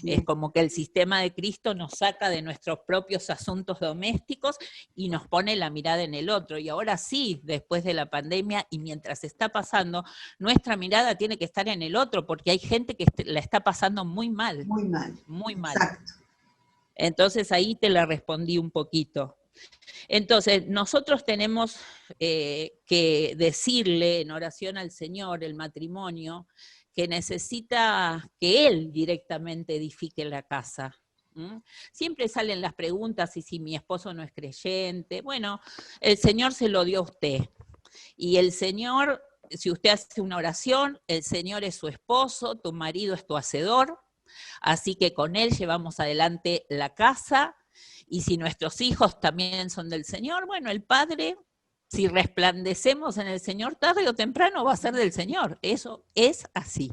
B: Es como que el sistema de Cristo nos saca de nuestros propios asuntos domésticos y nos pone la mirada en el otro. Y ahora sí, después de la pandemia y mientras está pasando, nuestra mirada tiene que estar en el otro, porque hay gente que la está pasando muy mal.
A: Muy mal.
B: Muy mal.
A: Exacto.
B: Entonces ahí te la respondí un poquito. Entonces, nosotros tenemos que decirle en oración al Señor, el matrimonio, que necesita que Él directamente edifique la casa. Siempre salen las preguntas, y si mi esposo no es creyente. Bueno, el Señor se lo dio a usted. Y el Señor, si usted hace una oración, el Señor es su esposo, tu marido es tu hacedor. Así que con Él llevamos adelante la casa. Y si nuestros hijos también son del Señor, bueno, el Padre, si resplandecemos en el Señor tarde o temprano, va a ser del Señor. Eso es así.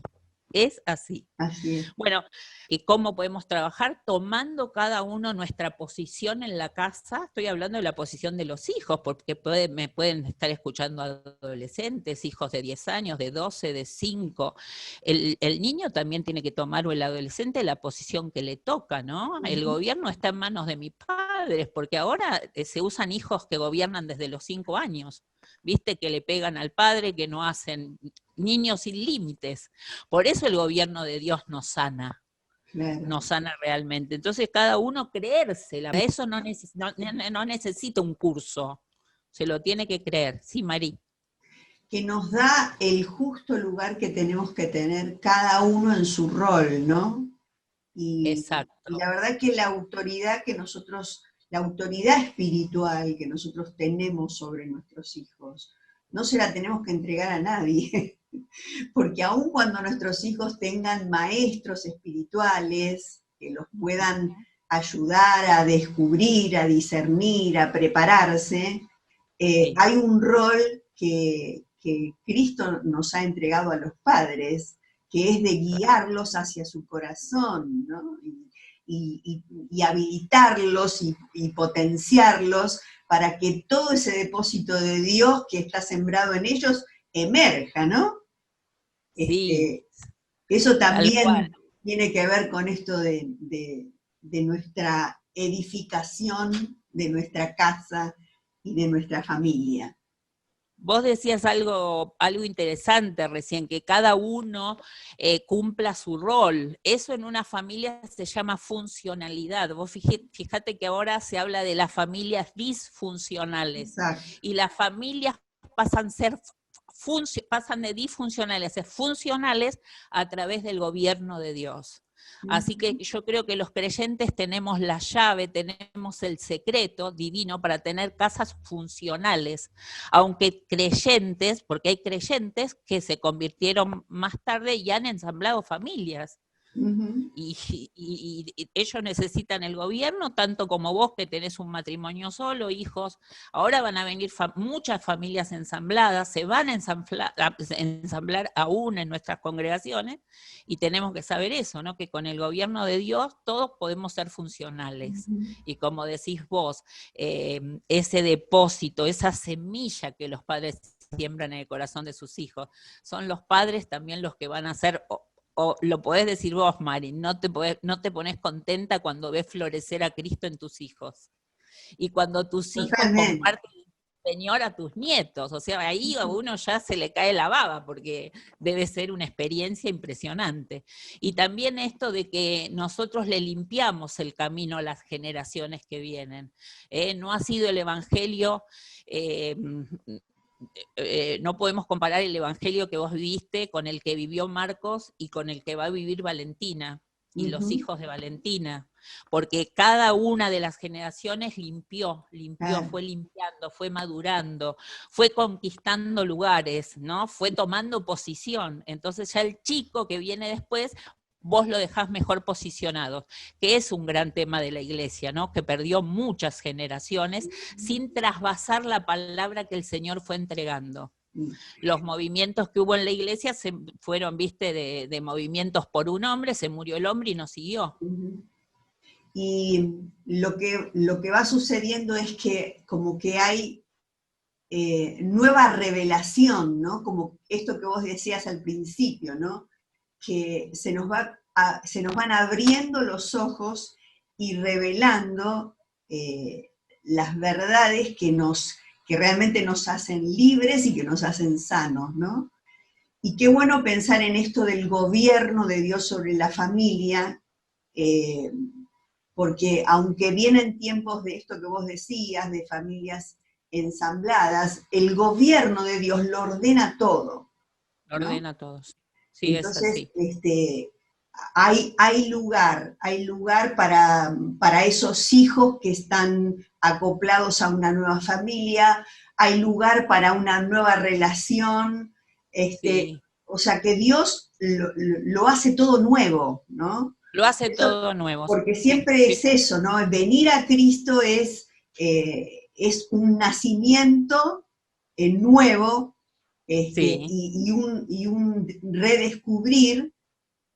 B: Es así.
A: Así es.
B: Bueno, ¿y cómo podemos trabajar? Tomando cada uno nuestra posición en la casa. Estoy hablando de la posición de los hijos, porque me pueden estar escuchando adolescentes, hijos de 10 años, de 12, de 5. El niño también tiene que tomar, o el adolescente, la posición que le toca, ¿no? El gobierno está en manos de mis padres, porque ahora se usan hijos que gobiernan desde los 5 años. Viste que le pegan al padre, que no hacen, niños sin límites. Por eso el gobierno de Dios nos sana. Claro. Nos sana realmente. Entonces cada uno creérsela. Para eso no necesita un curso. Se lo tiene que creer. Sí, Mari.
A: Que nos da el justo lugar que tenemos que tener cada uno en su rol, ¿no?
B: Exacto.
A: Y la verdad que la autoridad espiritual que nosotros tenemos sobre nuestros hijos, no se la tenemos que entregar a nadie, porque aun cuando nuestros hijos tengan maestros espirituales que los puedan ayudar a descubrir, a discernir, a prepararse, hay un rol que Cristo nos ha entregado a los padres, que es de guiarlos hacia su corazón, ¿no? Y habilitarlos y potenciarlos para que todo ese depósito de Dios que está sembrado en ellos emerja, ¿no?
B: Sí.
A: Eso también tiene que ver con esto de nuestra edificación, de nuestra casa y de nuestra familia.
B: Vos decías algo interesante recién, que cada uno cumpla su rol. Eso en una familia se llama funcionalidad. Vos fíjate que ahora se habla de las familias disfuncionales.
A: Exacto.
B: Y las familias pasan de disfuncionales a funcionales a través del gobierno de Dios. Así que yo creo que los creyentes tenemos la llave, tenemos el secreto divino para tener casas funcionales, aunque creyentes, porque hay creyentes que se convirtieron más tarde y han ensamblado familias.
A: Uh-huh.
B: Y ellos necesitan el gobierno, tanto como vos que tenés un matrimonio solo, hijos. Ahora van a venir muchas familias ensambladas, se van a ensamblar aún en nuestras congregaciones, y tenemos que saber eso, ¿no? Que con el gobierno de Dios todos podemos ser funcionales. Uh-huh. Y como decís vos, ese depósito, esa semilla que los padres siembran en el corazón de sus hijos, son los padres también los que van a ser... O lo podés decir vos, Mari, no te pones contenta cuando ves florecer a Cristo en tus hijos. Y cuando tus hijos comparten el Señor a tus nietos, o sea, ahí a uno ya se le cae la baba, porque debe ser una experiencia impresionante. Y también esto de que nosotros le limpiamos el camino a las generaciones que vienen. No ha sido el Evangelio... no podemos comparar el evangelio que vos viviste con el que vivió Marcos y con el que va a vivir Valentina y uh-huh. los hijos de Valentina, porque cada una de las generaciones limpió, fue limpiando, fue madurando, fue conquistando lugares, ¿no? Fue tomando posición. Entonces ya el chico que viene después, vos lo dejás mejor posicionado, que es un gran tema de la iglesia, ¿no? Que perdió muchas generaciones sin trasvasar la palabra que el Señor fue entregando. Los movimientos que hubo en la iglesia fueron, viste, de movimientos por un hombre, se murió el hombre y no siguió.
A: Y lo que va sucediendo es que como que hay nueva revelación, ¿no? Como esto que vos decías al principio, ¿no? Que se nos van abriendo los ojos y revelando las verdades que realmente nos hacen libres y que nos hacen sanos, ¿no? Y qué bueno pensar en esto del gobierno de Dios sobre la familia, porque aunque vienen tiempos de esto que vos decías, de familias ensambladas, el gobierno de Dios lo ordena todo, ¿no?
B: Lo ordena a todos. Sí,
A: entonces, hay lugar para esos hijos que están acoplados a una nueva familia, hay lugar para una nueva relación, sí. O sea que Dios lo hace todo nuevo, ¿no?
B: Lo hace todo nuevo.
A: Porque siempre es eso, ¿no? Venir a Cristo es un nacimiento nuevo, y un redescubrir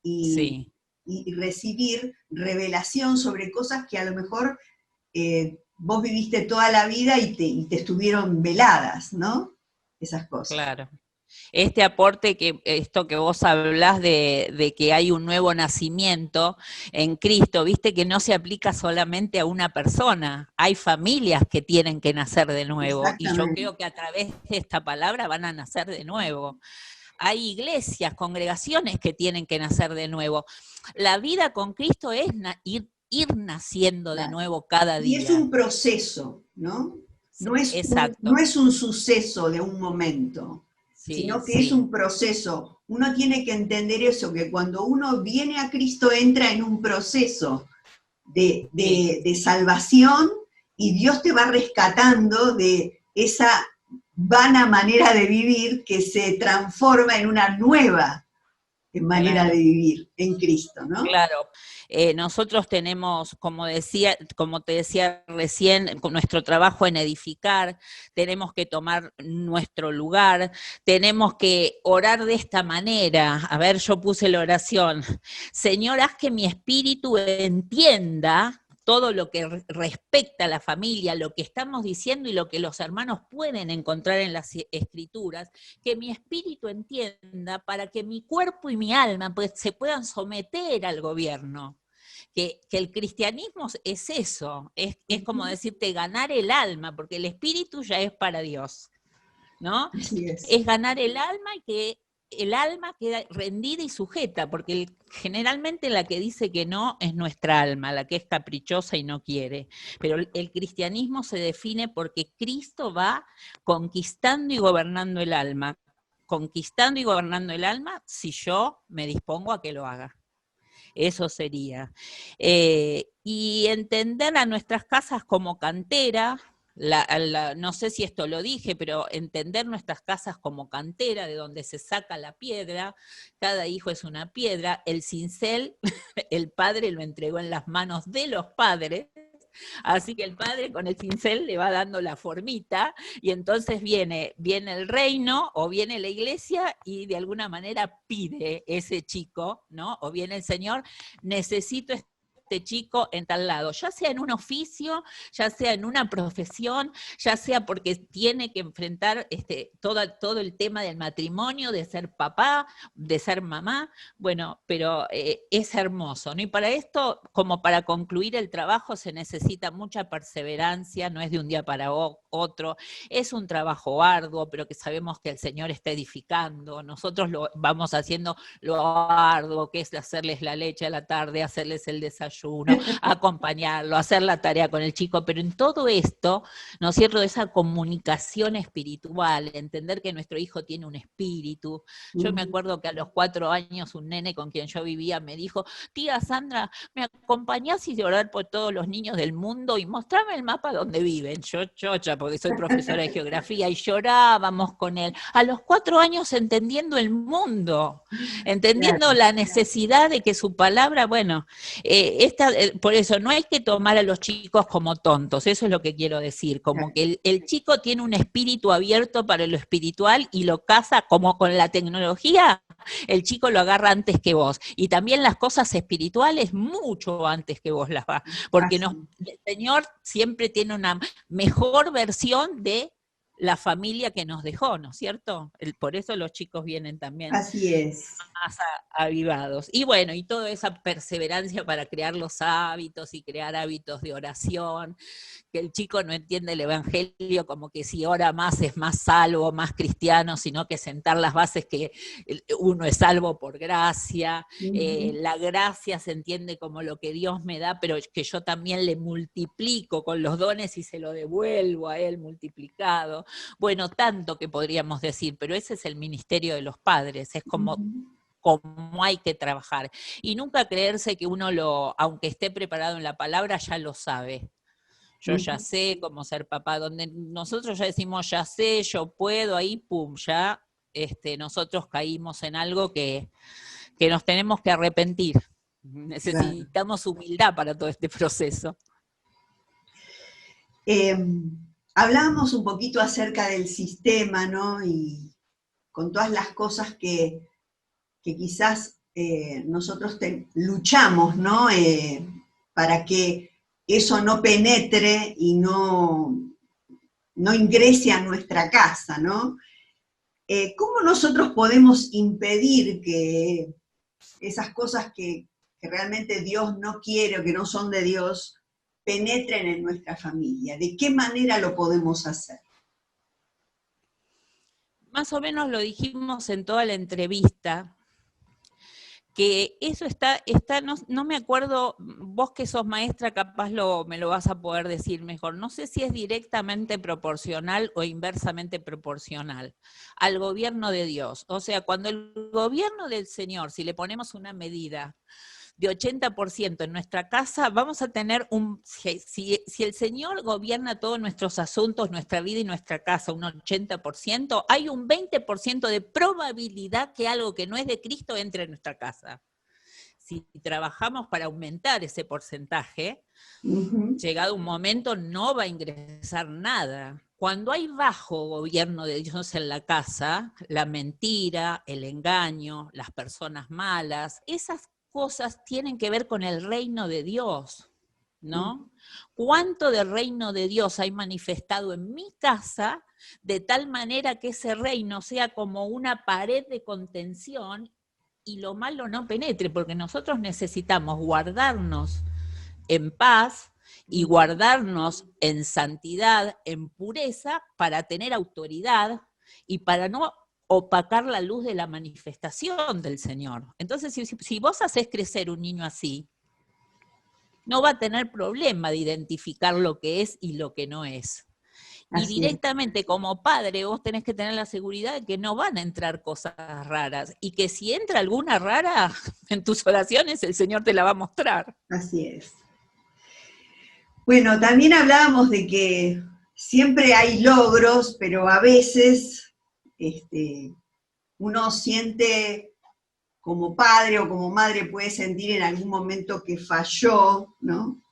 A: y recibir revelación sobre cosas que a lo mejor vos viviste toda la vida y te estuvieron veladas, ¿no? Esas cosas.
B: Claro. Este aporte, esto que vos hablás de que hay un nuevo nacimiento en Cristo, viste que no se aplica solamente a una persona, hay familias que tienen que nacer de nuevo, y yo creo que a través de esta palabra van a nacer de nuevo. Hay iglesias, congregaciones que tienen que nacer de nuevo. La vida con Cristo es ir naciendo de nuevo cada día.
A: Y es un proceso, ¿no? No es un suceso de un momento. Sino que es un proceso. Uno tiene que entender eso, que cuando uno viene a Cristo entra en un proceso de salvación y Dios te va rescatando de esa vana manera de vivir que se transforma en una nueva manera de vivir en Cristo, ¿no?
B: Claro. Nosotros tenemos, como te decía recién, con nuestro trabajo en edificar, tenemos que tomar nuestro lugar, tenemos que orar de esta manera. A ver, yo puse la oración. Señor, haz que mi espíritu entienda todo lo que respecta a la familia, lo que estamos diciendo y lo que los hermanos pueden encontrar en las escrituras, que mi espíritu entienda para que mi cuerpo y mi alma se puedan someter al gobierno. Que el cristianismo es eso, es como decirte ganar el alma, porque el espíritu ya es para Dios. ¿no?
A: Así es.
B: Es ganar el alma y que el alma queda rendida y sujeta, porque generalmente la que dice que no es nuestra alma, la que es caprichosa y no quiere. Pero el cristianismo se define porque Cristo va conquistando y gobernando el alma. Conquistando y gobernando el alma si yo me dispongo a que lo haga. Eso sería. Y entender a nuestras casas como cantera, no sé si esto lo dije, pero entender nuestras casas como cantera, de donde se saca la piedra, cada hijo es una piedra, el cincel, el padre lo entregó en las manos de los padres, así que el padre con el cincel le va dando la formita y entonces viene el reino o viene la iglesia y de alguna manera pide ese chico, ¿no? O viene el Señor, necesito este chico en tal lado, ya sea en un oficio, ya sea en una profesión, ya sea porque tiene que enfrentar todo el tema del matrimonio, de ser papá, de ser mamá, bueno, pero es hermoso, ¿no? Y para esto, como para concluir el trabajo, se necesita mucha perseverancia, no es de un día para otro, es un trabajo arduo, pero que sabemos que el Señor está edificando, nosotros lo vamos haciendo lo arduo, que es hacerles la leche a la tarde, hacerles el desayuno, acompañarlo, hacer la tarea con el chico, pero en todo esto, ¿no es cierto?, esa comunicación espiritual, entender que nuestro hijo tiene un espíritu. Yo me acuerdo que a los 4 años un nene con quien yo vivía me dijo, tía Sandra, ¿me acompañás y orar por todos los niños del mundo y mostrame el mapa donde viven? Yo chocha, porque soy profesora de geografía, y llorábamos con él. A los 4 años entendiendo el mundo, entendiendo
A: Claro.
B: la necesidad de que su palabra, bueno, por eso no hay que tomar a los chicos como tontos, eso es lo que quiero decir, como que el chico tiene un espíritu abierto para lo espiritual y lo casa como con la tecnología, el chico lo agarra antes que vos, y también las cosas espirituales mucho antes que vos las vas, porque el Señor siempre tiene una mejor versión de la familia que nos dejó, ¿no es cierto? Por eso los chicos vienen también
A: Así es.
B: más avivados. Y bueno, y toda esa perseverancia para crear los hábitos y crear hábitos de oración, que el chico no entiende el evangelio como que si ora más es más salvo, más cristiano, sino que sentar las bases que uno es salvo por gracia, la gracia se entiende como lo que Dios me da, pero que yo también le multiplico con los dones y se lo devuelvo a él multiplicado. Bueno, tanto que podríamos decir, pero ese es el ministerio de los padres, es como hay que trabajar. Y nunca creerse que uno aunque esté preparado en la palabra, ya lo sabe. Yo ya sé cómo ser papá, donde nosotros ya decimos, ya sé, yo puedo, ahí pum, ya nosotros caímos en algo que nos tenemos que arrepentir. Necesitamos humildad para todo este proceso.
A: Hablábamos un poquito acerca del sistema, ¿no? Y con todas las cosas que quizás nosotros luchamos, ¿no? Para que eso no penetre y no ingrese a nuestra casa, ¿no? ¿Cómo nosotros podemos impedir que esas cosas que realmente Dios no quiere o que no son de Dios penetren en nuestra familia? ¿De qué manera lo podemos hacer?
B: Más o menos lo dijimos en toda la entrevista, que eso está no me acuerdo, vos que sos maestra capaz me lo vas a poder decir mejor, no sé si es directamente proporcional o inversamente proporcional al gobierno de Dios. O sea, cuando el gobierno del Señor, si le ponemos una medida de 80% en nuestra casa, vamos a tener si el Señor gobierna todos nuestros asuntos, nuestra vida y nuestra casa, un 80%, hay un 20% de probabilidad que algo que no es de Cristo entre en nuestra casa. Si trabajamos para aumentar ese porcentaje, llegado un momento no va a ingresar nada. Cuando hay bajo gobierno de Dios en la casa, la mentira, el engaño, las personas malas, esas cosas tienen que ver con el reino de Dios, ¿no? ¿Cuánto del reino de Dios hay manifestado en mi casa de tal manera que ese reino sea como una pared de contención y lo malo no penetre? Porque nosotros necesitamos guardarnos en paz y guardarnos en santidad, en pureza, para tener autoridad y para no opacar la luz de la manifestación del Señor. Entonces, si vos hacés crecer un niño así, no va a tener problema de identificar lo que es y lo que no es. Y
A: Así es.
B: directamente como padre vos tenés que tener la seguridad de que no van a entrar cosas raras y que si entra alguna rara en tus oraciones el Señor te la va a mostrar.
A: Así es. Bueno, también hablábamos de que siempre hay logros, pero a veces uno siente como padre o como madre puede sentir en algún momento que falló, ¿no?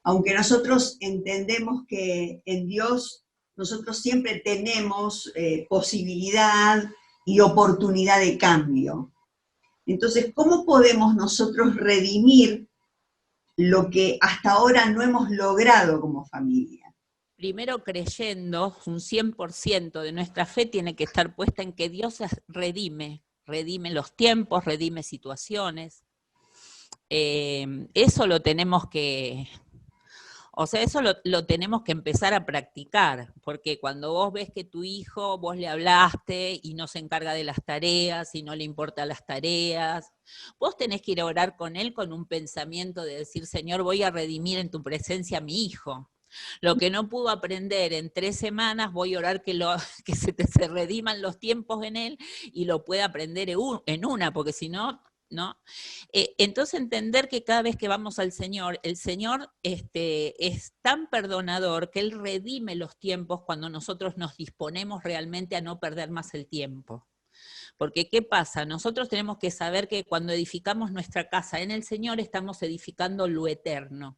A: Aunque nosotros entendemos que en Dios nosotros siempre tenemos posibilidad y oportunidad de cambio. Entonces, ¿cómo podemos nosotros redimir lo que hasta ahora no hemos logrado como familia?
B: Primero creyendo, un 100% de nuestra fe tiene que estar puesta en que Dios redime los tiempos, redime situaciones. Eso lo tenemos que, o sea, eso lo tenemos que empezar a practicar, porque cuando vos ves que tu hijo, vos le hablaste y no se encarga de las tareas y no le importan las tareas, vos tenés que ir a orar con él con un pensamiento de decir, Señor, voy a redimir en tu presencia a mi hijo. Lo que no pudo aprender en 3 semanas, voy a orar que se rediman los tiempos en él y lo pueda aprender en una, porque si no, ¿no? Entonces entender que cada vez que vamos al Señor, el Señor es tan perdonador que Él redime los tiempos cuando nosotros nos disponemos realmente a no perder más el tiempo. Porque ¿qué pasa? Nosotros tenemos que saber que cuando edificamos nuestra casa en el Señor estamos edificando lo eterno.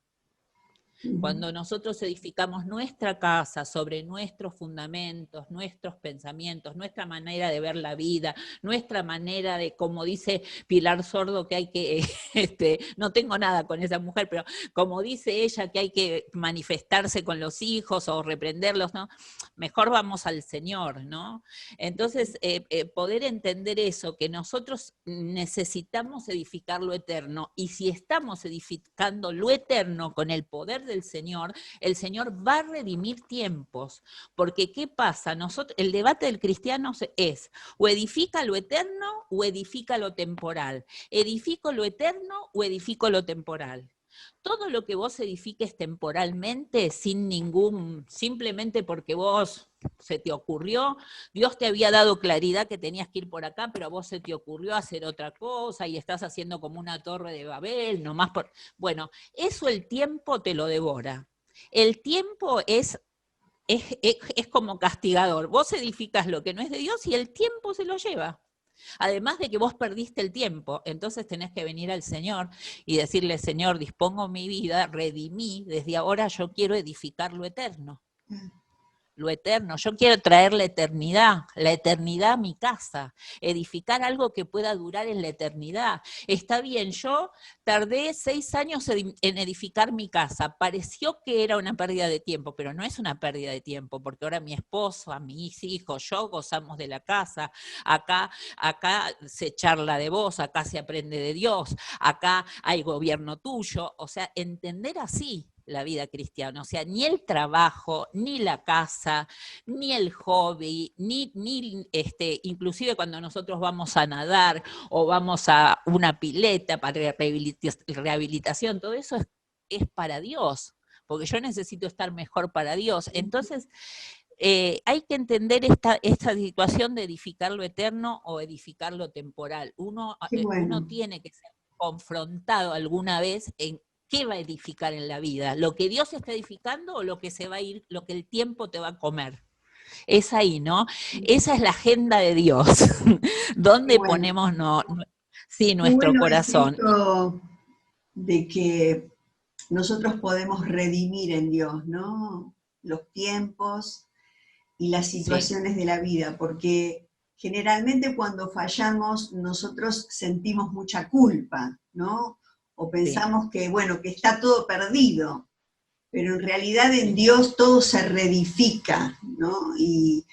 B: Cuando nosotros edificamos nuestra casa sobre nuestros fundamentos, nuestros pensamientos, nuestra manera de ver la vida, nuestra manera de, como dice Pilar Sordo, que hay que, no tengo nada con esa mujer, pero como dice ella que hay que manifestarse con los hijos o reprenderlos, ¿no? Mejor vamos al Señor, ¿no? Entonces, poder entender eso, que nosotros necesitamos edificar lo eterno, y si estamos edificando lo eterno con el poder del Señor, el Señor va a redimir tiempos, porque ¿qué pasa? El debate del cristiano es, o edifica lo eterno o edifica lo temporal, edifico lo eterno o edifico lo temporal. Todo lo que vos edifiques temporalmente, simplemente porque vos se te ocurrió, Dios te había dado claridad que tenías que ir por acá, pero a vos se te ocurrió hacer otra cosa y estás haciendo como una torre de Babel, nomás por... Bueno, eso el tiempo te lo devora. El tiempo es como castigador. Vos edificas lo que no es de Dios y el tiempo se lo lleva. Además de que vos perdiste el tiempo, entonces tenés que venir al Señor y decirle, Señor, dispongo mi vida, redimí, desde ahora yo quiero edificar lo eterno. Lo eterno, yo quiero traer la eternidad a mi casa, edificar algo que pueda durar en la eternidad. Está bien, yo tardé 6 años en edificar mi casa, pareció que era una pérdida de tiempo, pero no es una pérdida de tiempo, porque ahora mi esposo, mis hijos, yo gozamos de la casa, acá se charla de vos, acá se aprende de Dios, acá hay gobierno tuyo, o sea, entender así la vida cristiana, o sea, ni el trabajo, ni la casa, ni el hobby, ni inclusive cuando nosotros vamos a nadar o vamos a una pileta para rehabilitación, todo eso es para Dios, porque yo necesito estar mejor para Dios. Entonces, hay que entender esta situación de edificar lo eterno o edificar lo temporal. Uno tiene que ser confrontado alguna vez en qué va a edificar en la vida, lo que Dios está edificando o lo que se va a ir, lo que el tiempo te va a comer. Es ahí, ¿no? Esa es la agenda de Dios, donde ponemos nuestro corazón.
A: Es esto de que nosotros podemos redimir en Dios, ¿no? Los tiempos y las situaciones de la vida, porque generalmente cuando fallamos nosotros sentimos mucha culpa, ¿no? O pensamos que, bueno, que está todo perdido, pero en realidad en Dios todo se reedifica, ¿no? Y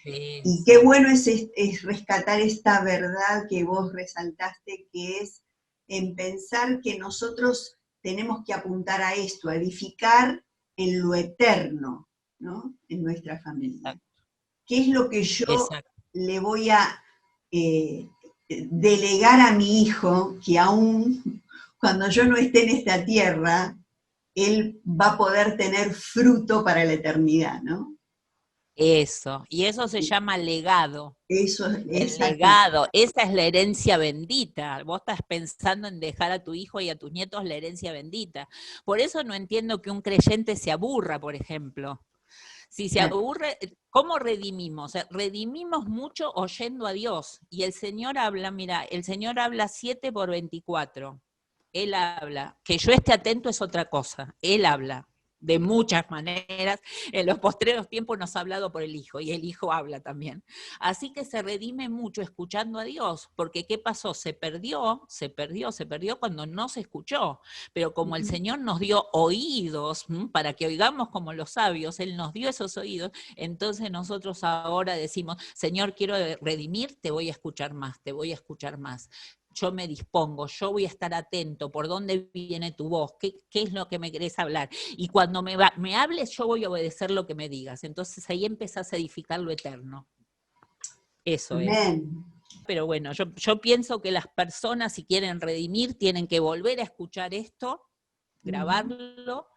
A: qué bueno es rescatar esta verdad que vos resaltaste, que es en pensar que nosotros tenemos que apuntar a esto, a edificar en lo eterno, ¿no? En nuestra familia. ¿Qué es lo que yo le voy a delegar a mi hijo que aún cuando yo no esté en esta tierra, él va a poder tener fruto para la eternidad, ¿no?
B: Eso, y eso se llama legado.
A: Eso es
B: El
A: exacto.
B: legado, esa es la herencia bendita. Vos estás pensando en dejar a tu hijo y a tus nietos la herencia bendita. Por eso no entiendo que un creyente se aburra, por ejemplo. Si se aburre, ¿cómo redimimos? Redimimos mucho oyendo a Dios. Y el Señor habla, mira, el Señor habla 7 por 24. Él habla. Que yo esté atento es otra cosa. Él habla de muchas maneras. En los postreros tiempos nos ha hablado por el Hijo, y el Hijo habla también. Así que se redime mucho escuchando a Dios, porque ¿qué pasó? Se perdió cuando no se escuchó. Pero como el Señor nos dio oídos para que oigamos como los sabios, Él nos dio esos oídos, entonces nosotros ahora decimos, Señor, quiero redimir, te voy a escuchar más, te voy a escuchar más. Yo me dispongo, yo voy a estar atento, por dónde viene tu voz, qué es lo que me querés hablar. Y cuando me hables, yo voy a obedecer lo que me digas. Entonces ahí empezás a edificar lo eterno. Eso
A: Amén.
B: es. Pero bueno, yo pienso que las personas, si quieren redimir, tienen que volver a escuchar esto, grabarlo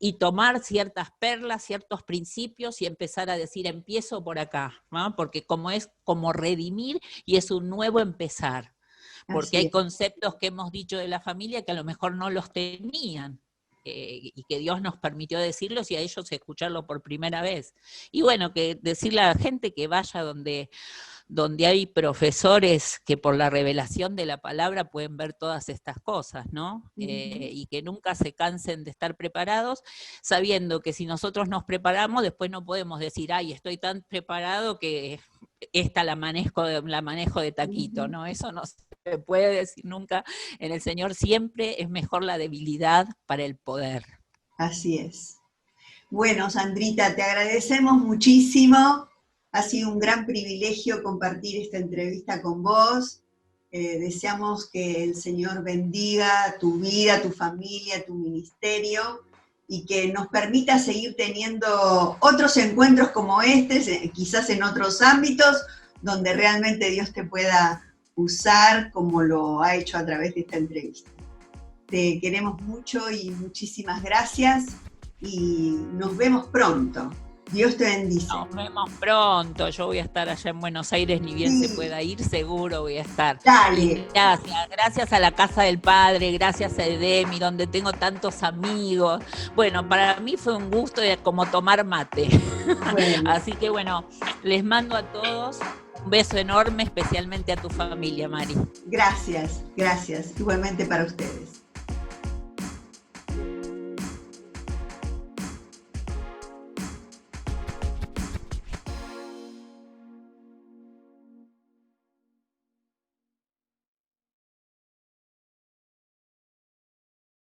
B: y tomar ciertas perlas, ciertos principios y empezar a decir, empiezo por acá, ¿no? Porque como es como redimir y es un nuevo empezar. Porque hay conceptos que hemos dicho de la familia que a lo mejor no los tenían, y que Dios nos permitió decirlos y a ellos escucharlo por primera vez. Y bueno, que decirle a la gente que vaya donde hay profesores que por la revelación de la palabra pueden ver todas estas cosas, ¿no? Y que nunca se cansen de estar preparados, sabiendo que si nosotros nos preparamos, después no podemos decir, ay, estoy tan preparado que esta la manejo de taquito, ¿no? Eso no se puede decir nunca. En el Señor siempre es mejor la debilidad para el poder.
A: Así es. Bueno, Sandrita, te agradecemos muchísimo. Ha sido un gran privilegio compartir esta entrevista con vos. Deseamos que el Señor bendiga tu vida, tu familia, tu ministerio y que nos permita seguir teniendo otros encuentros como este, quizás en otros ámbitos, donde realmente Dios te pueda usar como lo ha hecho a través de esta entrevista. Te queremos mucho y muchísimas gracias y nos vemos pronto. Dios te bendice.
B: Nos vemos pronto. Yo voy a estar allá en Buenos Aires, ni bien se pueda ir, seguro voy a estar.
A: Dale.
B: Y gracias a la Casa del Padre, gracias a Edemi, donde tengo tantos amigos. Bueno, para mí fue un gusto como tomar mate. Bueno. Así que bueno, les mando a todos un beso enorme, especialmente a tu familia, Mari.
A: Gracias, igualmente para ustedes.